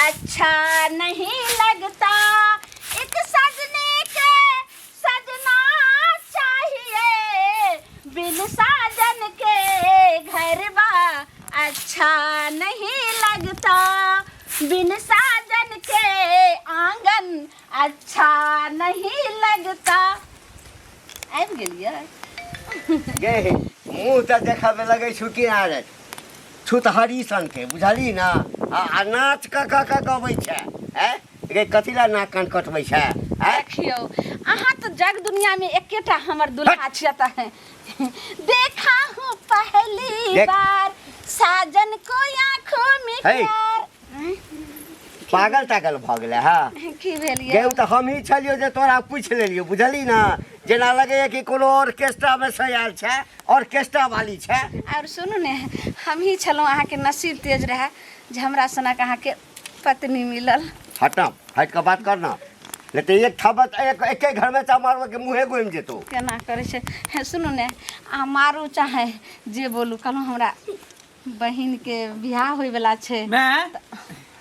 अच्छा नहीं लगता। एक सजने के सजना चाहिए, बिन साजन के घर बा अच्छा नहीं लगता। बिन साजन के आंगन अच्छा नहीं लगता। आबि गेलियै गे मुँह तऽ देखाबे लगै छु कि रे छुतहरी सन के बुझली ना। आ नाच क गबै छै गे कथी ला नाक कान कटबै छै। देखियो अहाँ तो जग दुनिया में एकेटा हमर दुल्हा छियै त देखा हूँ पहली बार साजन को आँखों में प्यार। पागल तागल भऽ गेलै हा की भेलियै गे तऽ हम ही छलियो जे तोरा पूछि लेलियो बुझली ना। जेना लगैए कि कोनो ऑर्केस्ट्रा में से आयल छै, ऑर्केस्ट्रा वाली छै। और सुनू ने हम ही छलहुँ अहाँके नसीब तेज रहे जे हमरा सनक अहाँके पत्नी मिलल। हटम हट के बात करना नहीं तो एक थबत एक घर में चा मारब के मुँहे घुमि जेतौ। केना करै छै सुनू ने अहाँ मारू चाहे जे बोलू कहलहुँ हमरा बहिन के बियाह होय वाला छै। मैं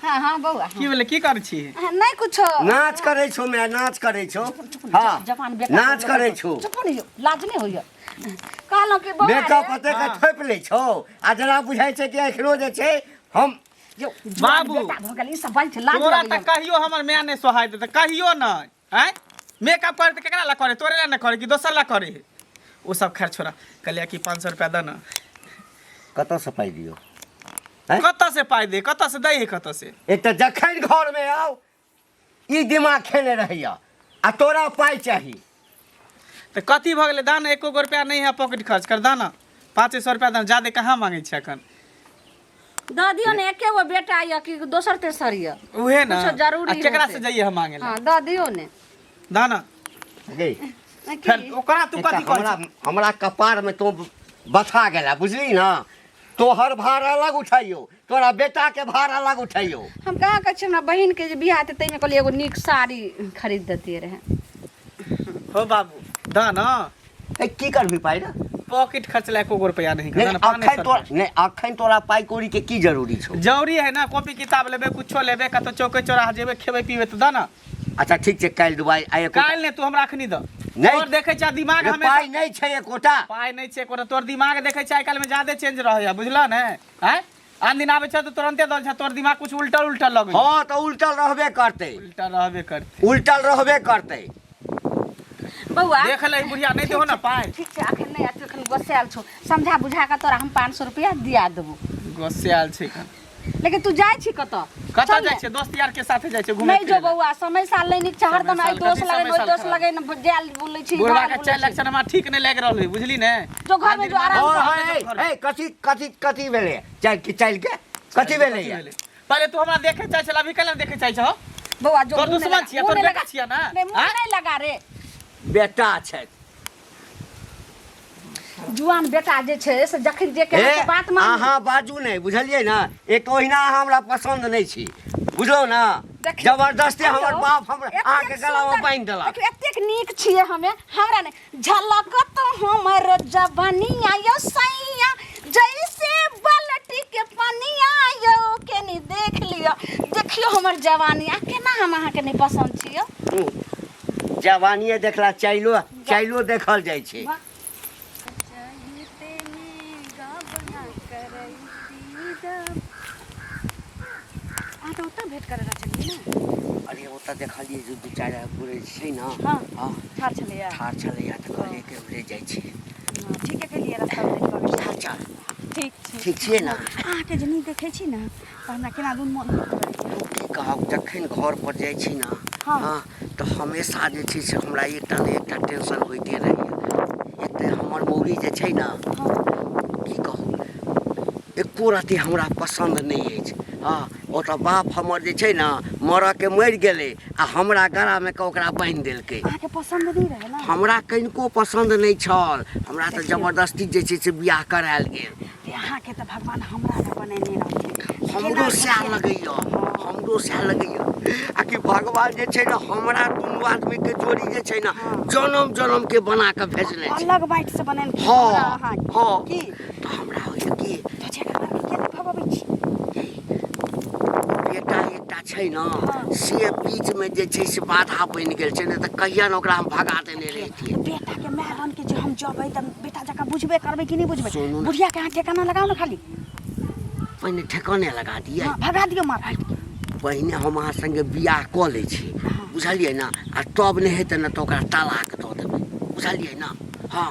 हाँ हाँ बौआ की बोले की कर छी नहीं कुछो नाच करे छो मैं नाच करे छो। हाँ जवान बेटा नाच करे छो। चुप नहीं हो लाज नहीं होइए। कहलहुँ कि बौआ बेटा रे, पते के थोप ले छो आ जना बुझाई छै कि एखनो जे छै हम जो जवान बाबू, बेटा भऽ गेल ई सब बात छै लाज तोरा लगैए। त कहियो हमर माय ने सोहाय दे त कहियो न हैं मेकअप करे त केकरा ला करे तोरे ला न करे कि दोसर ला करे। ओ सब खैर छोड़ा कहलिया कि 500 रुपया द न। कतऽ से पाई दियो कतऽ से पाई दे कतऽ से दै कतऽ से। एक तो जखन घर में आओ ई दिमाग खेने रहिया आ तोरा पाई चाहिए। त कथी भ गेलै दाना 1 रुपया नहीं है पॉकेट खर्च कर दाना 500 रुपया दाना ज्यादा कहाँ मांगे छै अखन। दऽ दियौ ने एके गो बेटा यऽ कि दोसर तेसर यऽ उहे ना कुछो जरूरी आ केकरा होतै। से जाइए हम मांगे ला हाँ दऽ दियौ ने दाना गे फिर ओकरा तू कथी कर हमरा कपार में तो बथा गेला बुझली ना। तोहर भार अलग उठाइयो तोरा बेटा के भार अलग उठाइयो। हम कहाँ कहै छी हमरा बहिन के जे बियाह हेतै ताहिमे कहलियै एगो नीक साड़ी खरीद देतियै रहे। हो बाबू दाना की करबी पाई रे पॉकेट खर्च ला 1 रुपया नहीं नहीं दाना अखन तोरा नहीं अखन तोरा पाई कौड़ी के की जरूरी छौ। जरूरी है ना कॉपी किताब लेबे कुछो लेबे कतो चौके चौराहा जेबे खेबे पीबे तो दाना। अच्छा ठीक छै काल्हि दुबाई आइ काल ने तू हमरा अखनी द नहीं। तोर देखे छै दिमाग हमें पाई नहीं छै एकोटा पाई नहीं छै कोनो तोर दिमाग देखे छै काल में ज्यादा चेंज रहय बुझला ने हैं आन दिन आबे छै तो तुरंते दल छै तोर दिमाग कुछ उल्टल उल्टल लगे। हाँ तो उल्टल रहबे करते उल्टा रहबे करते उल्टल रहबे करते। बौआ देख ले बुढ़िया नहीं देहो ना पाई ठीक छै अखन नहीं आते अखन गोसायल छौ समझा बुझा के तोरा हम 500 रुपया दिया देबो। गोसे आल छै कन लेकिन तू जाइ छी कतऽ कतऽ जाइ छै दोस्त यार के साथे जाइ छै घूमे नहीं जो बौआ समय साल नहीं नीक छै हरदम आई दोस्त लगे ओइ दोस्त लगे न जाल बोलै छी बुढ़वा के 4 लाख हमरा ठीक नहीं लाग रहल है बुझली ने। जो घर में जो आराम हाँ ए कथी कथी कथी भेले चल के कथी भेले पहले तू हमरा देखे चाहे चल अभी कल देखे चाहे छ बौआ जो तोर दुश्मन छिया तोर बेटा छिया ना नहीं मुंह नहीं लगा रे बेटा छै जुआन बेटा जे छै से जखन जे कहे से बात मान अहाँ बाजू नहीं बुझलिए ना। एक ओहिना अहाँ हमरा पसंद नहीं छी बुझलो ना। देखियौ, जबरदस्ती हमर हेलो, बाप हमरा अहाँ के गला में बांध देलक। एतेक नीक छियै हमे हमरा ने झलकत हमर जवानिया यो सैया जैसे बाल्टी के पनिया यो केनी देख लियो देखियो हमर जवानिया केना हम अहाँ के नहीं पसंद छियो। जवानिए देखला चाइलो देखल जाइ छै। भेट करे चलिए ना अरे ओतऽ देखलिए जे दू चारि पूरे छै ना। हाँ हाँ ठार छलैया ठार छलैया तऽ कहलिए के ले जाइ छी। ठीक है केलिए रास्ता भेट कर चल ठीक ठीक छियै ना। अहाँके जे नहीं देखै छी ना तऽ हमरा केना दुन मन की कहब जखन घर पर जाइ छी ना हाँ। हाँ तो हमेशा जे छै से हमरा एकटा ने एकटा टेंशन होइते रहैया। एक तऽ हमर मौगी जे छै ना की कहू एको रत्ती हमरा पसंद नहीं अछि। हाँ ओतऽ बाप हमर जे छै ना मरऽ के मरि गेलै आ हमरा गला में ओकरा बांधि देलकै। अहाँके पसंद नहीं रहे ना हमरा कनिको पसंद नहीं छल। हमरा तऽ जबरदस्ती जे छै से बियाह करायल गेल। अहाँके तऽ भगवान हमरा ले बनेने रहथिन हमरो सएह लगैया आ कि भगवान जे छै ना हमरा दुनू आदमी के जोड़ी जे छै ना जन्म जन्म के बना के भेजने छै। अलग बाइट से बनेन हाँ हाँ की तो हमरा होइया कि तो जेकरा के भगबै छी बेटा एकटा छै ना से बीच में जे छै से बाधा बनि गेल छै ने तऽ कहिया न ओकरा हम भगा देने रहितियै। बेटा के माय बन के जे हम जबै त बेटा जका बुझबे करबै कि नहीं बुझबै? सुनू ना। बुढ़िया के हाथ ठेकाना लगाओ ना खाली। पहिने ठेकाने लगा दियै। हाँ, भगा दियो मार हट के। पहिने हम अहाँ संगे बियाह कऽ लै छी बुझलियै ना आ तब नहि हेतै ने तऽ ओकरा तलाक दऽ देबै बुझलियै ना। हाँ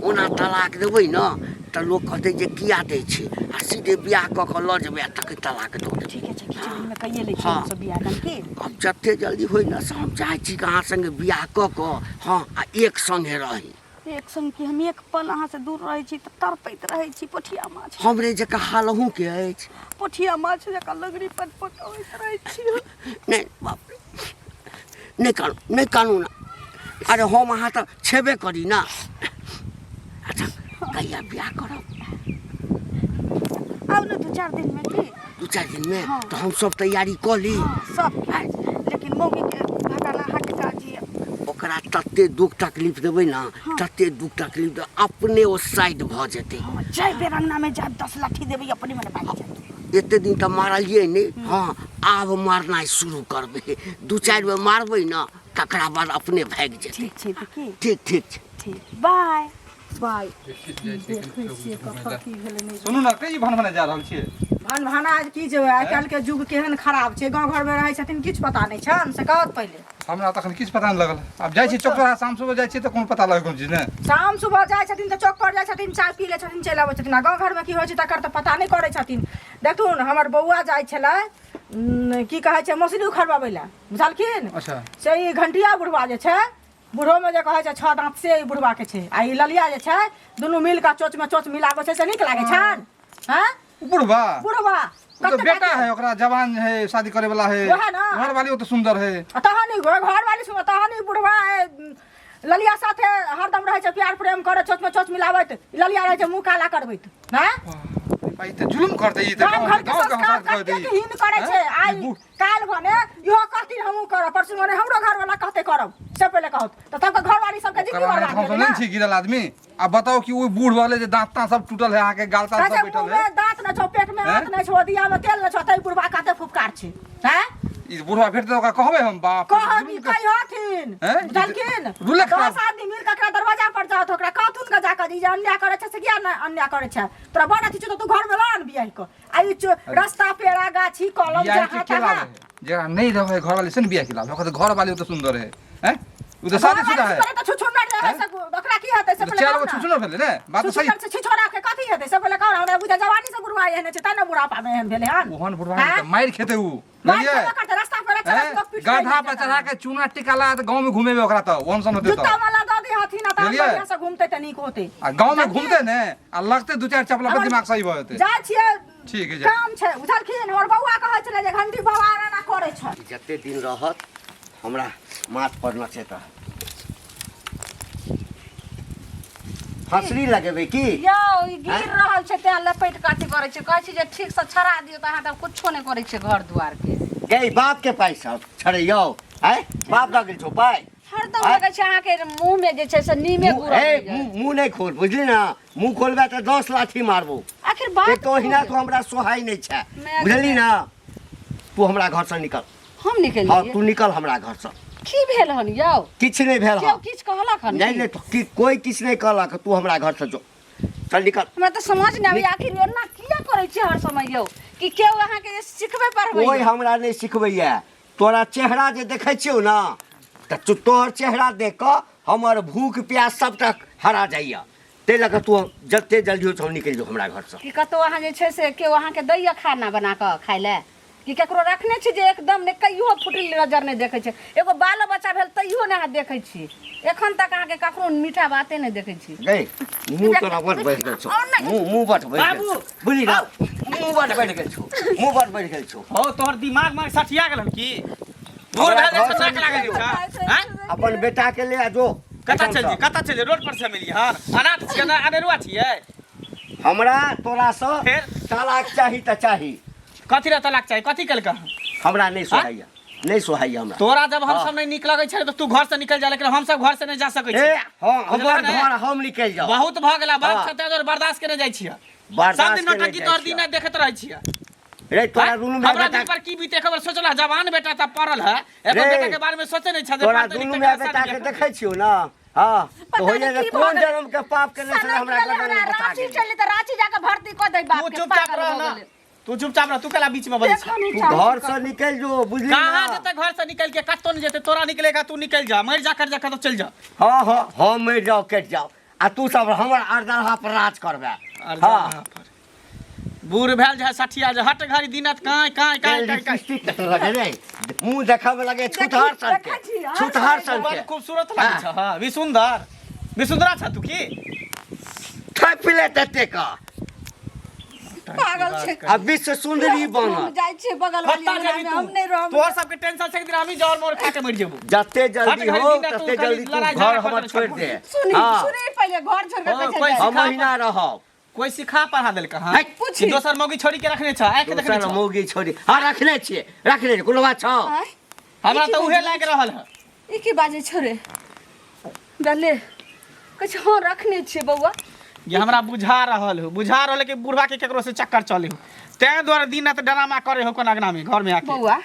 ओना तलाक देबै ना तऽ लोक कहतै जे किया दै छै आ सीधे बियाह कऽ कऽ लऽ जेबै आ तखन तलाक दऽ देबै। ठीक है किचन में कहिए ले छी हाँ। हम सब बियाह दम के। अब जते जल्दी होइ ना से हम चाहै छी कि अहाँ संगे बियाह कऽ कऽ हाँ आ एक संगे रही। एक संग की हम एक पल अहाँ से दूर रहै छी त तड़पैत रहै छी। पोठिया माछ हमरे जकाँ हालहूँ के अछि। पोठिया माछ जका लगड़ी पटपटावैत रहै छी। नहीं बाप रे नहीं कानू ना। अरे हम अहाँ तऽ छेबे करी ना। अच्छा कहिया बियाह करब? अब न 2-4 दिन में की 2-4 दिन में हाँ। तो हम सब तैयारी कऽ ली। हाँ, सब लेकिन मौगी के भगाना हट काजी ओकरा तते दुख तकलीफ देबै ना तते दुख तकलीफ दे अपने ओ साइड भऽ जेतै। जय बेरंगना में जा 10 लाठी देबै अपने मने भाग जात। एते दिन तऽ मारलियै नहीं हाँ आब मारनाइ शुरू करबै। 2-4 बेर मारबै ना तकरा बाद अपने भागि जेतै। ठीक छै त की ठीक ठीक छै। ठीक बाय बाय। देखै छियै कखन की भेलै नहीं। सुनू ना कई भन भने जा रहल छियै? भन भाना आज की जेबै आइ काल्हि के युग केहन खराब छै। गाँव घर में रहै छथिन किछु पता नहीं छन से कहत पहिले। हमरा तखन किछु पता नहि लगल। आब जाइ छी चौक पर शाम सुबह जाइ छी तऽ कोनो पता लगै कोनो चीज ने। शाम सुबह जाइ छथिन तऽ चौक पर जाइ छथिन चाय पी लै छथिन चलि अबै छथिन। आ गाँव घर में की होइ छै तकर तऽ पता नहीं करै छथिन। देखथुन हमर बौआ जाइ छलै की कहै छै मौसरी उखड़बाबै लए बुझलखिन। अच्छा से ई घंटिया बुढ़वा जे छै बूढ़ो में जे कहै छै 6 दांत से ई बुढ़वा के छै। आ ई ललिया जे छै दुनू मिल कऽ चोच में चोच मिलाबै छै से नीक लागै छन? हैं बुढ़बा बुढ़वा वो तो बेटा है ओकरा जवान है शादी करे वाला है। वह ना। घर वाली वो तो सुंदर है। तहनी घर वाली सुन तहनी बुढ़वा ललिया साथे हरदम रहै छै प्यार प्रेम करे चोच में चोच मिलाबैत। ललिया रहै छै मुंह काला करबैत हैं। भाई तो जुलुम करते ई तो गाँव घर के गाँव के संस्कार साथ कह कतेक दी। हीन करे छै। आइ काल भने इहो कहथिन हमहू करब परसू भने हमरो घर वाला कहते करब से पहिले कहत त तब घर वाली सब के जिंदगी हम बर्बाद तो नहीं छी गिरल आदमी। अब बताओ कि वो बूढ़ वाले जो दांत सब टूटल है आहाँ के गाल सब बैठल है। में दांत न छौ पेट में हाथ न छौ दिया में तेल न छौ तै बुढ़वा कहते फुफकार छै हैं। ई बुढ़वा भेट तो ओकरा कहबे हम बाप कहनी कहि हथिन हैं? बुझलखिन। रुले खराब। 10 आदमी मिल के दरवाजा पर जात ओकरा कहथुन के जाके जे अन्याय करे छै से किया न अन्याय करे छै। तोरा बड़ अथी छौ तू घर में लान बियाह को आई रास्ता पेड़ा गाछी कलम बियाह के जहां के लाभ तहां है? जेकरा नहीं रहे घर वाले से न बियाह के लाभ। ओकरा तो घर वाली तो सुंदर है हैं। वो तो शादीशुदा है। तो छुछुनर रहे से ओकरा की हेतै से तो पहिले चार कहू गो ना। छुछुनर भेले ने बात तो सही। छुछुनर से छिछोरा के कथी हेतै से पहिले कहू ना। हमरा बुझा जवानी से बुढ़वा एहन छै तै न बुढ़ापा में एहन भेलै हन। ओहन बुढ़वा हैं? तो मार खेते उ मार बुझलिए। खेबे करतै, रास्ता पर चला के लोग पीट गाधा पर चढ़ा के चूना टिका ला तो गांव में घूमे ओकरा तो ओहन समझते तो। जुत्ता वाला दऽ दे हथिन त बुझलिए? बढ़िया से घूमते त नीक होते। आ गांव में घूमते ने आ लगते 2-4 चपला पे दिमाग सही भ जेते। जाइ छियै ठीक है जा। काम छै बुझलखिन। हमर बौआ कहै छलै जे घंटी भवाना ना करै छै। जते दिन रहत हमरा माथ पर नचेता हंसरी लगेबै की? यौ ई गिर रहल छै तें लपेट काटी करै छै। कहै छै जे ठीक से छड़ा दियौ त अहाँ त कुछो नहि करै छै घर दुआर के। गई बाप के पैसा छड़े यौ है बाप दऽ गेल छौ पाइ। हरदम लगै छै अहाँ के मुंह में जे छै से नीमे गुड़ मुंह नहीं खोल बुझली ना। मुंह खोलबे तो 10 लाठी मारबो। आखिर बात तो हिना तो हमरा सोहाय नहीं छै मैं- बुझली ना। तू हमरा घर से निकल। हम निकल हाँ लिए तू निकल हमरा घर से। की भेल हन यौ? किछ नहीं भेल केओ हँ। किछ कहलक हन नहीं नहीं तो कोई किछ नहीं कहलक। तू हमरा घर से जो चल निकल। हमरा त समझ नहीं आबै आखिर एना किया करै छै हर समय यौ कि केओ अहाँ के सिखबे पढ़बै। कोई हमरा नहीं सिखबैया। तोरा चेहरा जे देखै छियौ ना तो तोहर चेहरा देख कऽ हमर भूख प्यास सबटा हरा जाइया। ते लगे तू जते जल्दी हो निकल जो हमरा घर से। कि कतौ अहाँ जे छै से केओ अहाँ के दैया खाना बना कऽ खाय ले कि केकरो रखने छी जे एकदम ने कहियो फुटल नजर नहीं देखे छै। एगो बाल बच्चा भेल तैयो ने अहाँ देखै छी। एखन तक अहाँ के ककरो मीठा बाते नहीं देखै छी। गई मुंह तोरा बड़ बढ़ गेल छौ। मुंह बड़ बढ़ गेल छौ। बुझली ना मुंह बड़ बढ़ गेल छौ। मुंह बड़ बढ़ गेल छौ। हो तोहर दिमाग में सठिया गेल की? दूर भेल जे नाक लागै छै हैं? अपन बेटा के ले आ जो। कतऽ चल जे रोड पर से मिली हन अनाथ छियै ना अनेरुआ छियै। हमरा तोरा से फेर तलाक चाही त चाही। कथी रे तलाक चाही? कथी कल कह? हमरा नहीं सोहाइया नहीं सोहाइया हमरा। तोरा जब हम सब नहीं निक लगै छै तो तू घर से निकल जा लेकिन हम सब घर से नहीं जा सकै छी। ए हां बुझलऽ हमर ने? घर हम निकल जाओ। बहुत भ गेला बात हाँ। छते और बर्दाश्त करे जाइ छियै। बर्दाश्त सब दिन केने नौटंकी जाइ तोहर छियै। दिन देखैत रहै छियै। रे तोरा दुनू में हमरा बेटा दिल पर की बीते खबर सोचला जवान बेटा त पड़ल है एगो रे, बेटा के बारे में सोचे नहीं छ जे तोरा पढ़ते दुनू लिखते में के बेटा शादी के के- देखै छियो ना हां तो हो पता जाए नहीं की कौन भऽ जन्म के पाप के नहीं सनक हमरा गेलै गगन हमरा बता रांची गेल चली त रांची जाके भर्ती क दे बाप तू के चुपचाप पागल रह भऽ ना गेलै। तू चुपचाप रह तू केला बीच में बजै छ देखो नी तू चालू घर कर। से निकल जो बुझली कहां ना जते घर से निकल के कत्तो नहीं जेते तोरा निकलेगा तू निकल जा मर जा कर तो चल जा हां हां हम मर जाओ कट जाओ आ तू सब हमर अरदरहा पर राज करबे हां बूढ़ भेल जे 60 जे हट घड़ी दिनत काई काई काई काई लगे रे मुंह देखावे लगे छुतहर सन के देखै छी, हाँ, छुतहर सन बड़ के खूबसूरत लागे छ हां विसुंदरा छ तू की छपिले तते का पागल छै अब विश्व सुंदरी बन हम जाइ छै बगल वाली कत्ता अंगना जेबी में, तू हम नहीं रहब। तोहर सबके टेंशन से दिन हमी जौर मोर खा के मर जेबू जते जल्दी हट घड़ी हो दिन तू तते खाली जल्दी तू लड़ाई घर झगड़ा हमर करत छोड़ रहबू। दे सुनी हाँ। सुनी पहले घर छोड़ के हाँ, कैसे कोई जाए? हम महीना रहब कोई सिखा पढ़ा देल कहां हट, पूछी। दोसर मौगी छोड़ी के रखने छ आइ के देखने दोसर छ मौगी छोड़ी हां रखले छिए कोनो बात छ आँय? हमरा तो उहे लाग रहल है ई की बाजे छोरे डले कुछ हाँ रखने छे बउआ ये हमरा बुझा रहल कि बुढ़वा के केकरो से चक्कर चले हो तै द्वारा दिन रात ड्रामा करे हो कोन अगना में घर में आके बउआ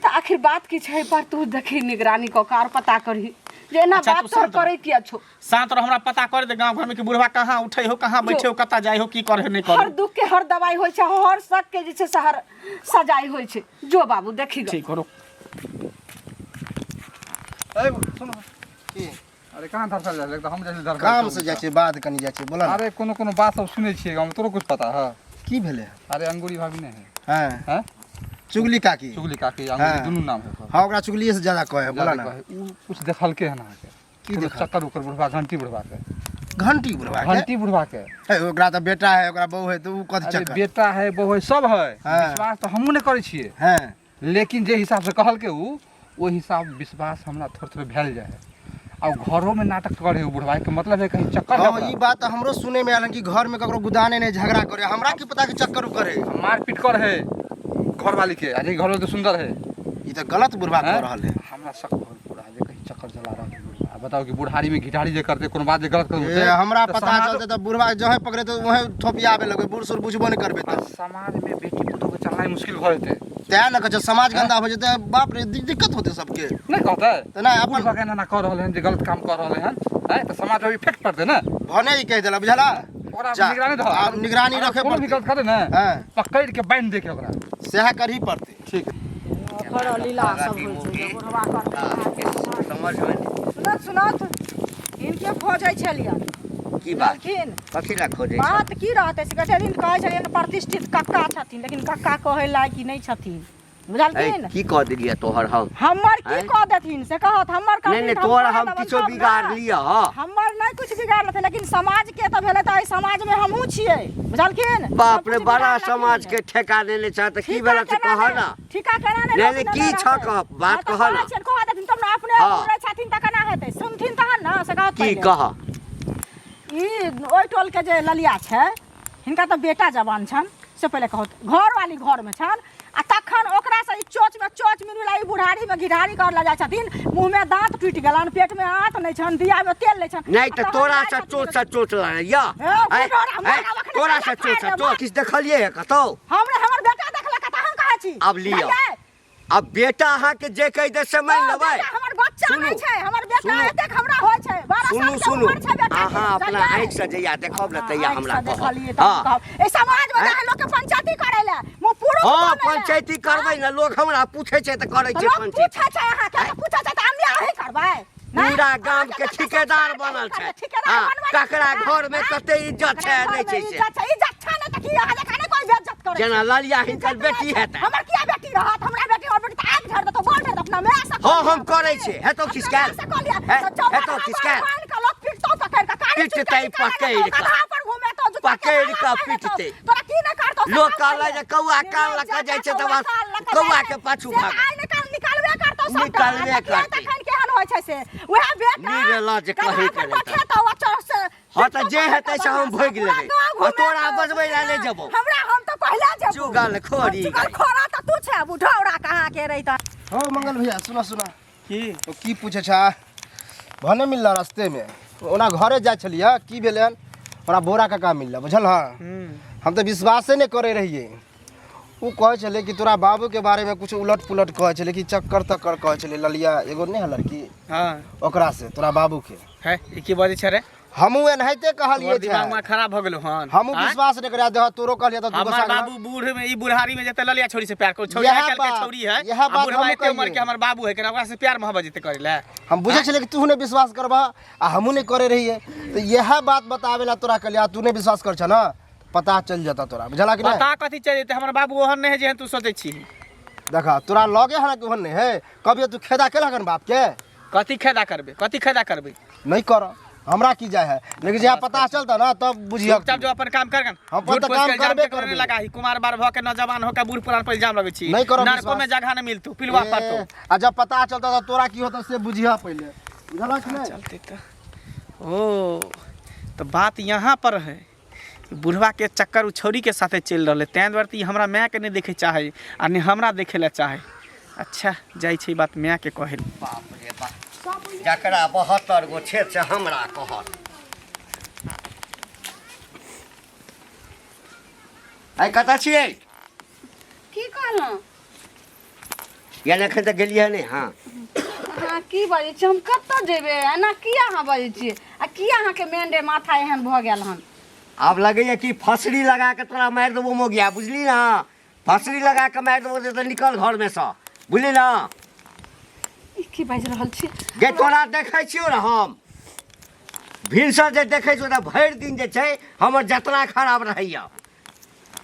तो आखिर बात की छै पर तू देखी निगरानी क कार पता करही जे ना अच्छा, बात तू तोर शांत रह। करे किया छो शांत रह हमरा पता कर दे गांव घर में कि बुढ़वा कहाँ उठे हो कहाँ बैठे हो कता जाए हो की करे हो नहीं करे हर हो। दुख के हर दवाई होय छै हर शक के जे छै से हर सजाई होय छै जो बाबू देखी ग ठीक करो ए सुनो अरे कहाँ धरसल जाए लगता हम जैसे धरसल काम से जाइ छै बाद कनी जाइ छै बोला ना अरे कोनो बात सब सुनै छियै गाँव में तोरो कुछ पता है की भेलै अरे अंगूरी भाभी नहीं है हाँ हैं चुगली काकी चुगली काकी अंगूरी हाँ। दुनू नाम है सब। हाँ ओकरा चुगलिए से ज्यादा कहे बोला ना उ कुछ देखलके है ना के की कोनो देखल? चक्कर उकर बुढ़वा घंटी बुढ़वा के घंटी बुढ़वा के घंटी बुढ़वा के है, ओकरा तो बेटा है ओकरा बहू है तो उ कथी अरे चक्कर बेटा है बहू है सब है हाँ। विश्वास तो हमहू नहीं करे छियै हैं लेकिन जे हिसाब से कहल के उ वो हिसाब विश्वास हमरा थोड़े भेल जाए और घरों में नाटक करे उ बुढ़वा के मतलब है कहीं चक्कर हाँ है ई बात तो हमरो सुने में आयल कि घर में ककरो गुदाने नहीं झगड़ा करे हमरा की पता कि चक्कर उ करे मारपीट कर है घर वाली के अरे घर वाली तो सुंदर है ई तो गलत बुढ़वा हैं? कर रहल है हमरा शक भइल पूरा जे कहीं चक्कर चला रहा है बुढ़वा बताओ कि बुढ़ारी में घिठारी जे करते कोनो बात जे गलत कर ए, हमरा पता चलते तो बुढ़वा जहे पकड़े तो वहे थोपिया आवे लगे बूढ़ सुर बुझबो नहीं करबे तो समाज में बेटी पुतोह के चलना मुश्किल भ जेते तै न कहे समाज गंदा हो जेते बाप रे दिक्कत होते सबके नहीं कहते तो नहीं अपन बुढ़वा के ना कर रहले हैं जे गलत काम कर रहले हैं हैं तो समाज में इफेक्ट पड़ते ना भने ही कह देला बुझला ओकरा जा, निगरानी रह आब निगरानी रखे कोनो भी पड़ते गलत करे ना हाँ पकड़ के बांध दे के ओकरा सेहा करही पड़ते ठीक बड़ा लीला सब होइ छै जे बुढ़वा करते समझ में सुनत सुनत इनके खोजै छलियन की बात बुझलखिन कथी ला खोजे बात की रहतै से कहै दिन कहै छलियन प्रतिष्ठित कक्का छथिन लेकिन कक्का कहै लायक नहि छथिन बुझलखिन की कह दिलिए तोहर हम हमर की हैं? कह देथिन से कहत हमर नहीं नहीं तोहर हम किछो बिगाड़ लिया हमर नहीं कुछ बिगाड़ लेते लेकिन समाज के तो भेले त समाज में हमहू छियै बुझलखिन बाप सब रे कुछ बड़ा बिगाड़ समाज लेथिन। के ठेका लेने चाह त की ठीका बेला से केना कह ले- ना ठीका केना नहीं, नहीं, की छ कह, बात कह ना। कह देथिन तुम अपने हाँ। बोलै छथिन त केना हेतै सुनथिन तहन न से कहत की पहिले। कह ई ओइ टोल के जे ललिया छै हिनका तऽ बेटा जवान छन से पहिले कहत घर वाली घर में छन आ तखन ओकरा से ई चोच मिलुला ई बुढ़ारी में घिढारी कर ला जाय छथिन मुंह में दांत टूट गेलन पेट में आंत नहीं छन दिया में तेल नहीं छन नहीं तो तोरा से चोट ला या ए, बुढ़ा, ऐ, हमरा तोरा से रखने चोट जाए, किस देखलिए है कतो हमर बेटा देखला कत हम कहै छी अब लिअ। बुझलियै? अब बेटा अहाँ के जे कह दे समय ओ, लेबै बेटा हमर बच्चा सुनू, नहीं छै हमर बेटा सुनू। एतेक हमरा होय छै 12 सुनू साल के सुनू उम्र छै बेटा के, अहाँ अपना बुझलियै? आँखि से जइया देखब न तैया आँखि हमरा से देखलियै कहब तऽ हाँ कहब। ए समाज में जाए लोग के पंचायती करे ले मुंह पुरुष हाँ बने ले। पंचायती करबै न लोग हमरा पूछे छै त करै तऽ छै लोग पंचायती पूछै छै अहाँ के पूछै छै त हम अहीं करबै नहीं? पूरा गांव के अहाँ ठेकेदार बनल छै ठेकेदार हाँ बनबै ककरा छै। घर में कते इज्जत छै ककरा नहीं घर छै में से इज्जत छै नहीं त की अहाँ जकाँ नहि कोई बेइज्जत करे जेना छै। ललिया हिनकर इज्जत बेटी नहि छै। हेतै हमर किया बेटी रहत हमरा बेटी और बेटी त आग झड़ देतो गोल झड़ देतो मैं ऐसा हाँ हम करै छी हेतौ खिसकायल हेतौ खिसकायल पिटतै पकड़ि कऽ। पकड़ि कऽ पिटतै। लोग कहलै जे कौआ कान लऽ कऽ जाइ छै तऽ बस कौआ के पाछू भाग निकालबे करतौ निकालबे करतै। तखन केहन होइ छै से उहे बेटा निरला जे कहै कल्हा करे पर पठेतौ बच्चा से हाँ तऽ जे हेतै से हम भोगि लेबै आ तोरा बजबै लए नहि जेबौ हमरा हम तो पहले जेबौ चुगल खोरी चुगल खोरा त तू छै बुढ़ौरा कहाँ के रही त हो मंगल भैया सुना सुना की तो की पूछे छा भने मिलला रास्ते में ओना घरे जाय छलिया की भेलै हमरा बोरा का काम मिलला बुझल हाँ हम तो विश्वासे नहीं करे रहिए वो कहे चले कि तोरा बाबू के बारे में कुछ उलट पुलट कहे चले कि चक्कर तक्कर कहे चले ललिया एगो नहीं है लड़की हां ओकरा से तोरा बाबू के है ई की बात छै रे हमू एनाहिते कहलिए दिमाग में खराब हो गेलो हन हमू विश्वास नहीं करिया दे तोरो कहलिए त तू हमार बाबू बूढ़ में ई बुढ़ारी में जते ललिया छोरी से प्यार कर छोरी आइ काल के छोरी है यह बात बुढ़वा हम एते उम्र के हमर बाबू है केना ओकरा से प्यार मोहब्बत जते करेला हम बुझे चले कि तू ने विश्वास करबा आ हमू नहीं करे रहिए तो यह बात बतावेला तोरा कहलिया तू ने विश्वास कर छ ना पता चल जाता तोरा बुझला कि नहीं पता कथि चल जेते हमर बाबू ओहन नहीं है जे तू सोचै छी देखा तोरा लगे है ना कि ओहन नहीं है कभी तू खेदा केला कन बाप के कथि खेदा करबे नहीं कर हमरा की जाय है लेकिन जहाँ पता चलता ना तब बुझिया चुपचाप जो अपन काम कर हम अपन काम करबे करने लगा ही कुमार बार भ के नौजवान हो के बूढ़ पुरान पर इल्जाम लगै छी नहीं करो नारको में जगह न मिलतू पिलवा पड़तो आ जब पता चलता तो तोरा की होता से बुझिया पहले बुझला कि नहीं चलते तो ओ तो बात यहाँ पर है बुढ़वा के चक्कर उ छोरी के साथे चल रहले तैं दुआरे ई हमरा माय के नहीं देखे चाहे आ नहीं हमरा देखे ला चाहे अच्छा जाई छै बात माय के कहल बाप रे बाप जकरा 72 गो छेद से हमरा कहत आइ कतऽ छियै की कहलहुँ या एखन तऽ गेलियै नहि हाँ अहाँ की बजै छी हम कतऽ जेबै एना किया अहाँ बजै छियै आ किया अहाँके मेंढे माथा एहन भऽ गेल हन आब लगैए कि फसरी लगा के तोरा मारि देबो मोगिया बुझली ना फसरी लगा के मारि देबो तऽ निकल घरमे सँ बुझली ना ई की बाजि रहल छी गे तोरा देखै छियौ ने हम भिनसर जे देखै छियौ तऽ भरि दिन जे छै हमर जतना खराब रहैया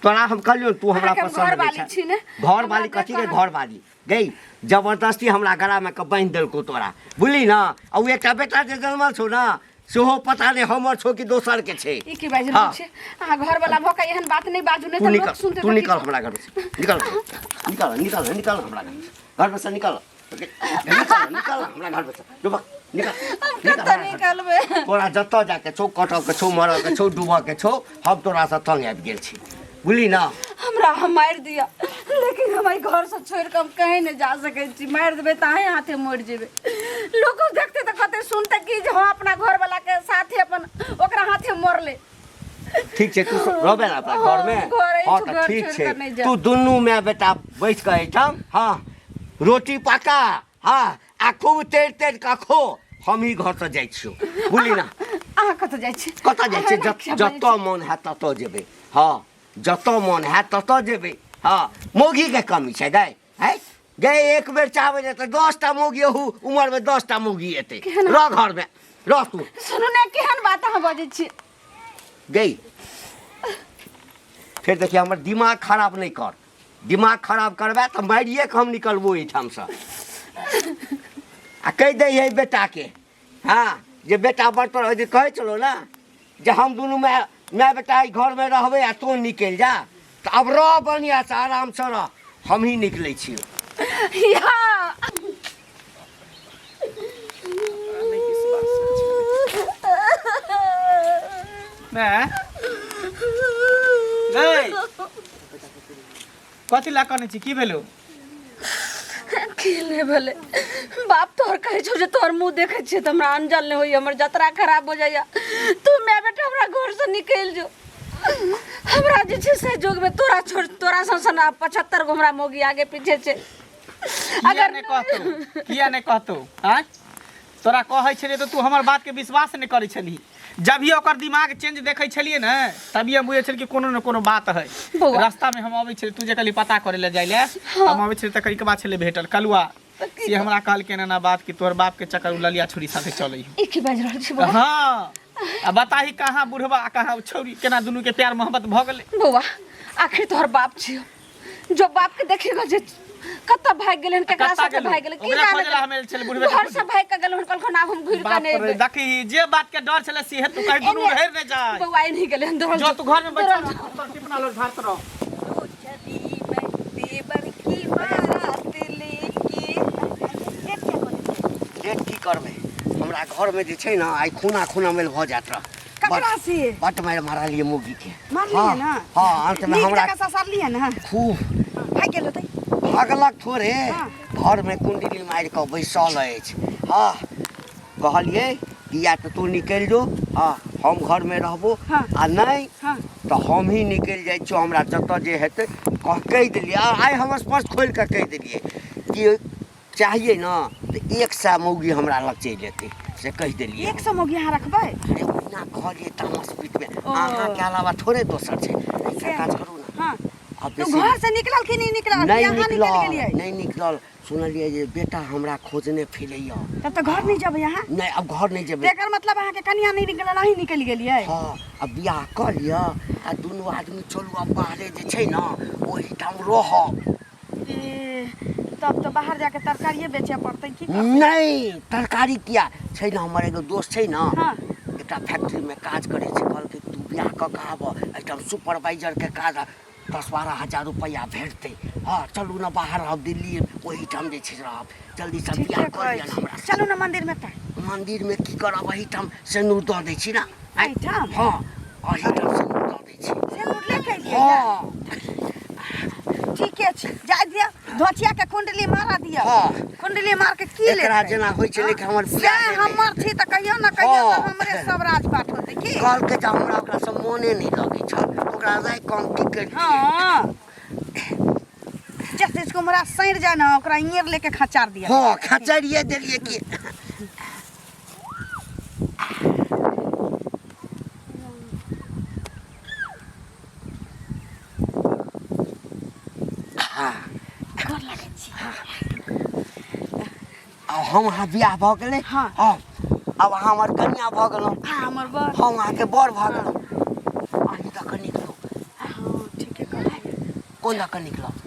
तोरा हम कहलियौ तू हमरा अहाँके पसन्द घरवाली नहि छी छै ने घरवाली कथी के घरवाली गई जबरदस्ती हमरा गलामे के बान्हि देलकौ तोरा बुझली ना आ उ एकटा बेटा जे जन्मल छौ ना सेहो पता नहि हमर छौ कि दोसर के छै ई की बाजि रहल छी अहाँ घरवाला भऽ के एहन बात नहि बाजू नहि तू तऽ निकल लोक सुनते तू निकल हमरा घर से निकल निकल निकल निकल हमरा घर में से निकल निकल निकल हमरा घर में से डूबक निकल कतऽ निकलबै तोरा जतऽ जाके छौ कटऽ के छौ मरऽ के छौ डूबऽ के छौ हम तोरा से तंग आबि गेल छी बुझली ना हमरा हम मारि दिया लेकिन हमारे घर से छोड़ के हम कहीं नहीं जा सकै छी मारि देबै तऽ अहें हाथे मरि जेबै लोग देखते तऽ कहते सुनते कि जे हम अपना घर वाला के साथे अपन ओकरा हाथे मरले ठीक छै तू रहबे ना अपना घर में हां तऽ ठीक छै तू दुनू माय बेटा बैठ के एठाम हां रोटी पका हां आ खूब तेड़ तेड़ का खो हम ही घर से जाइ छियौ बुझली ना अहाँ कतऽ जाइ छी कतऽ जाइ छी जतऽ मोन हैत ततऽ जेबै हां जतऽ मोन हैत ततऽ जेबै हाँ मौगी के कमी छै गै है गै एक बेर चाहबै तऽ 10टा मौगी उमर में 10टा मौगी एतै रह घर में रह तू सुनू ने केहन बात अहाँ बजै छी गई फिर देखिए हमर दिमाग खराब नहीं कर दिमाग खराब करबे तो मारिए के हम निकलबो एठाम से आ कह दे है बेटा के हाँ जे बेटा बर्तन हो जे कहे चलो ना जे हम दोनों में मैं बेटा घर में रहबे आ तो निकल जा तो अब रह बढ़िया से आराम से रह हम ही निकले छियो कथी ला कने छी की भेलो खेले भले बाप तोहर कहे छौ जे तोहर मुंह देखे छियै त हमरा अंजल नहीं होई हमर यात्रा खराब हो जाइया तू मैं बेटा हमरा घर से निकल जो हमरा जे छै से जोग में तोरा छोड़ तोरा संसन 75 गो हमरा मोगी आगे पीछे छै अगर नहीं कहतो हां तोरा कहै छलिए तो तू हमर बात के विश्वास नहीं करै छली जब ही ओकर दिमाग चेंज देखै छलिए ना तभी हम बुझै छलिए कि कोनो न कोनो बात है रास्ता में हम आबै छलिए तू जे कली पता करे ले जाइले हम आबै छलिए त करी के बात छले भेटल कलुआ से हमरा कहल के ना बात कि तोर बाप के चक्कर ललिया छोरी साथे चलै ई की बाज रहल छी बौआ हां आ बताही कहां बुढ़वा कहां छोरी केना दुनू के प्यार मोहब्बत भ गेलै बौआ आखिर तोहर बाप छियो जो बाप के देखेगा जे कत्ता भाग गेलन केकरा साथे भाग गेलन की जाने खोजला हमें चल बुढ़वे घर से भाग के गेलन कल खना हम घुर के नहीं देखी जे बात के डर छले से तू कहीं दुनू रह न जाए बौआ नहीं गेलन दौड़ जो तू घर में बैठा तो टिपना लोग भात रहो छदी में देवर की बारात लेके डेट की करबे हमरा घर में जे छै ना आई खूना मेल भ जात रह ककरा से बट मार मारा लिए मुगी के मार लिए ना हां अंत में हमरा का ससर लिए ना खूब भाग गेलो त भागलक थोड़े घर में कुंडली मार के बैसल अछि हाँ कहलिए कि या तो तू निकल जो हाँ हम घर में रहबो आ नहीं तो हम ही निकल जाइ छो हमरा जत जे हेतै कह दिलिए आइ हमर स्पष्ट खोल के कह दिलिए कि चाहिए ना तो 100 मौगी हमरा लग चलि जेतै से कह दिलिए 100 मौगी यहाँ रखबै अरे ओहिना कहलिए तामस पीट में अहाँके अलावा थोड़े दोसर छै ऐसा काज करू ना हाँ अब तो घर से निकलल कि नहीं निकलल नहीं यहाँ निकल गेलिए निकलल नहीं निकलल सुनलिए जे बेटा हमरा खोजने फिरैया तब तो घर नहीं जब यहाँ नहीं अब घर नहीं जेबै एकर मतलब अहाँ के कन्या नहीं निकलल अहीं निकल गेलिए हाँ अब बियाह कर लिअ आ दुनू आदमी चलू अब बाहरे जे छै ना ओही ठाम रहब ए, तब तो बाहर जाके तरकारिये बेचे पड़तै की करतै? नहीं तरकारी किया छै ना हमर एगो दोस्त छै ना हाँ एकटा फैक्ट्री में काज करे छै कहलकै तू बियाह कऽ के आबऽ एकदम सुपरवाइजर के काज 10-12 हजार रुपया भेटतै हाँ चलू ना बाहर रहब दिल्ली ओही ठाम जे छै रहब जल्दी से ठीक बियाह है कर लिअ ना हमरा चलू ना मंदिर में त मंदिर में की करब एही ठाम सिन्दूर दऽ दै छी ना एहिठाम? हाँ एही ठाम सिन्दूर दऽ दै छी सिंदूर लेके एलियै हाँ ठीके छै जा दिया धोतिया के कुंडली मारा दिया हाँ। कुंडली मार के की एकरा लेतै जेना होइ छलै कि हमर से बियाह भेलै। हमर छी त कहियो ना कहियो हाँ। त हमरे सब राजपाट होतै की कहलकै जे हमरा ओकरा से मोने नहि लगै छल ओकरा राइ कम की करियै हाँ जैसे इसको हमरा सैर जाए ना ओकरा इंगेर लेके खचार दिया हाँ खचरिए देलियै कि हाँ गोर लागै छी अब हम अहाँ बियाह भऽ गेलै हाँ। अब अहाँ हमर कन्या भऽ गेलहुँ हाँ हमर बर हम अहाँके बर भऽ गेलहुँ अहीं दऽ कऽ निकलू हाँ ठीके कहलियै कोन दऽ कऽ निकलब